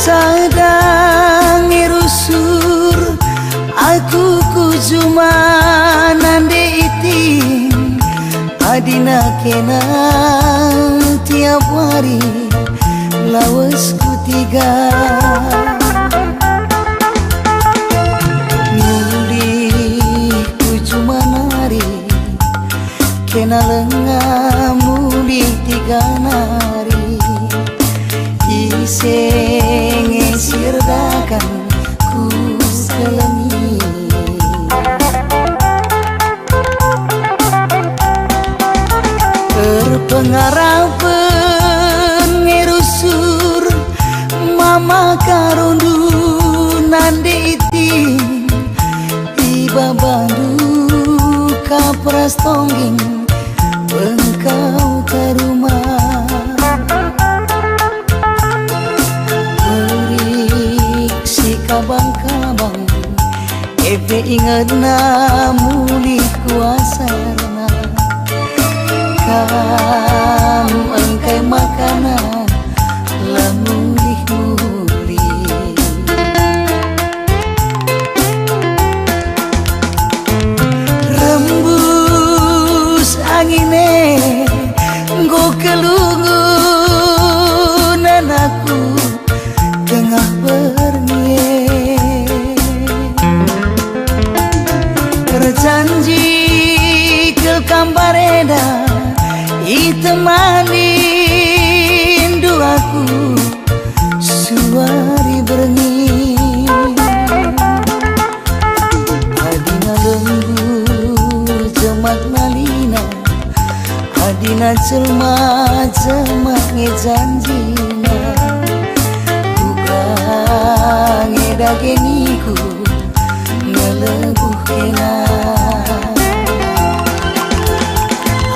Sadang irusur aku cuma nande iting adina kena tiap hari lawas kutiga muli ku cuma nari kena lengah muli tiga nari iseng sirdakan ku selami terpengarapan ngerusur mama karundu nande iting tiba bandu kapras tongging bengkau ke rumah kabang-kabang ebe ingat na muli kuasarna kamu engkai makanan lah muli-muli rembus angine go kelungunan aku tengah janji ke kambareda itemani indu aku suari berengi adina lembu jemak nalina adina jelma jemak ngejanjina bukan ngedageniku ngelebuh kena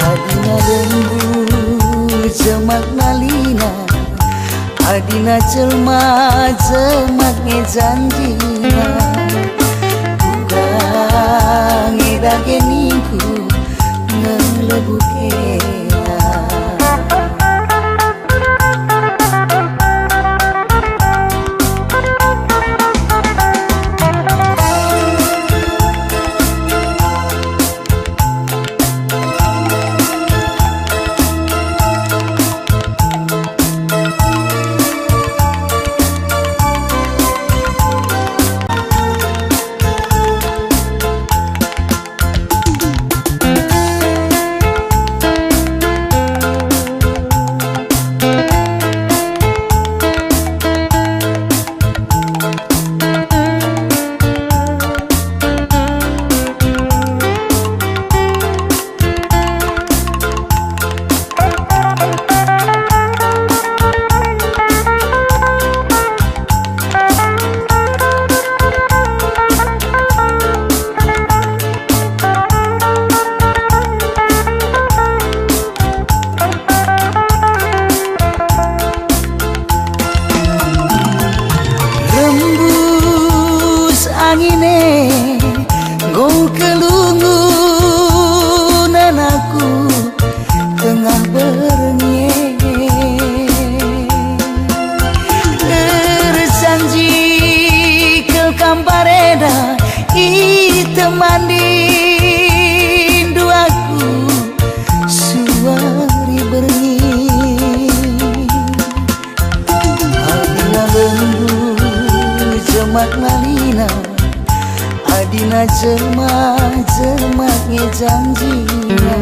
adina lembu jemak nalina adina jelma jemak ngejanjina bukan ngedageniku ngelebuh kena temani duaku suari berengi jemak nalina adina jemak janjina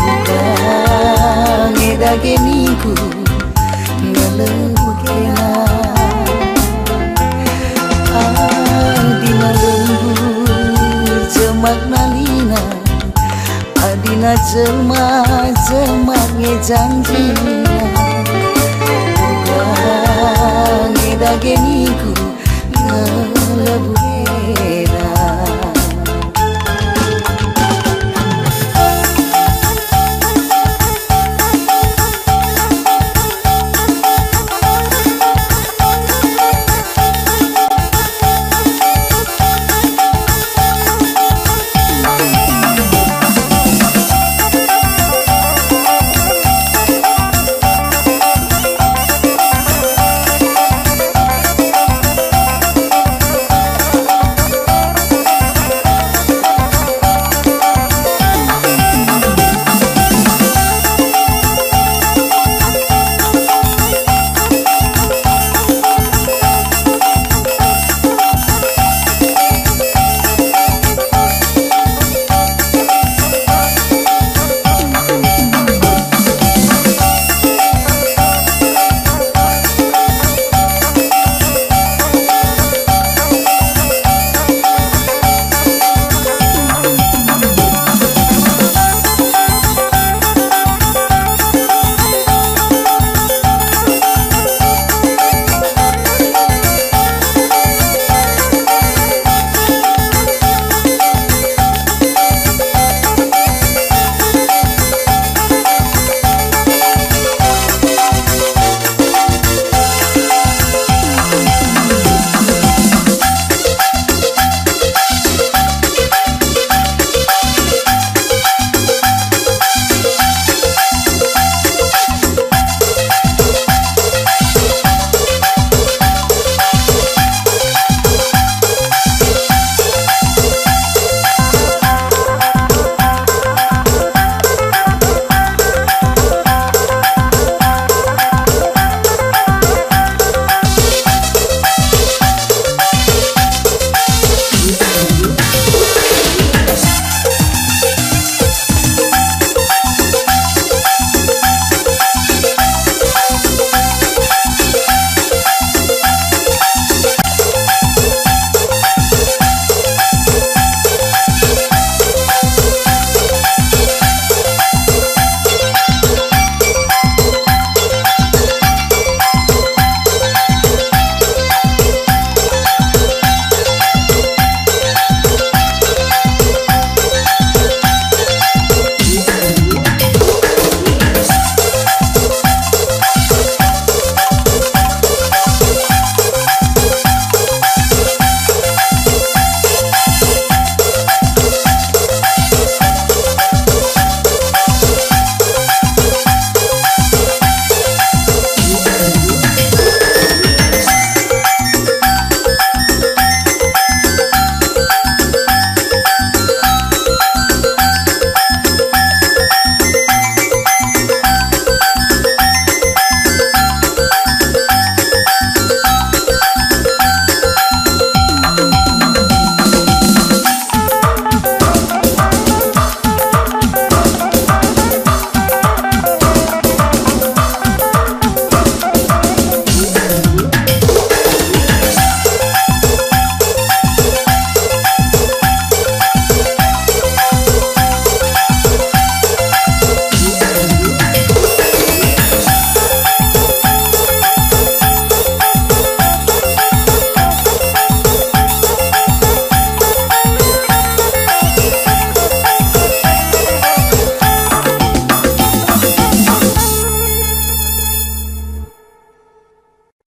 bukan ngedage niku ngelebukena adina lembur jemak nalina adina jemak janjina bukan ngedage niku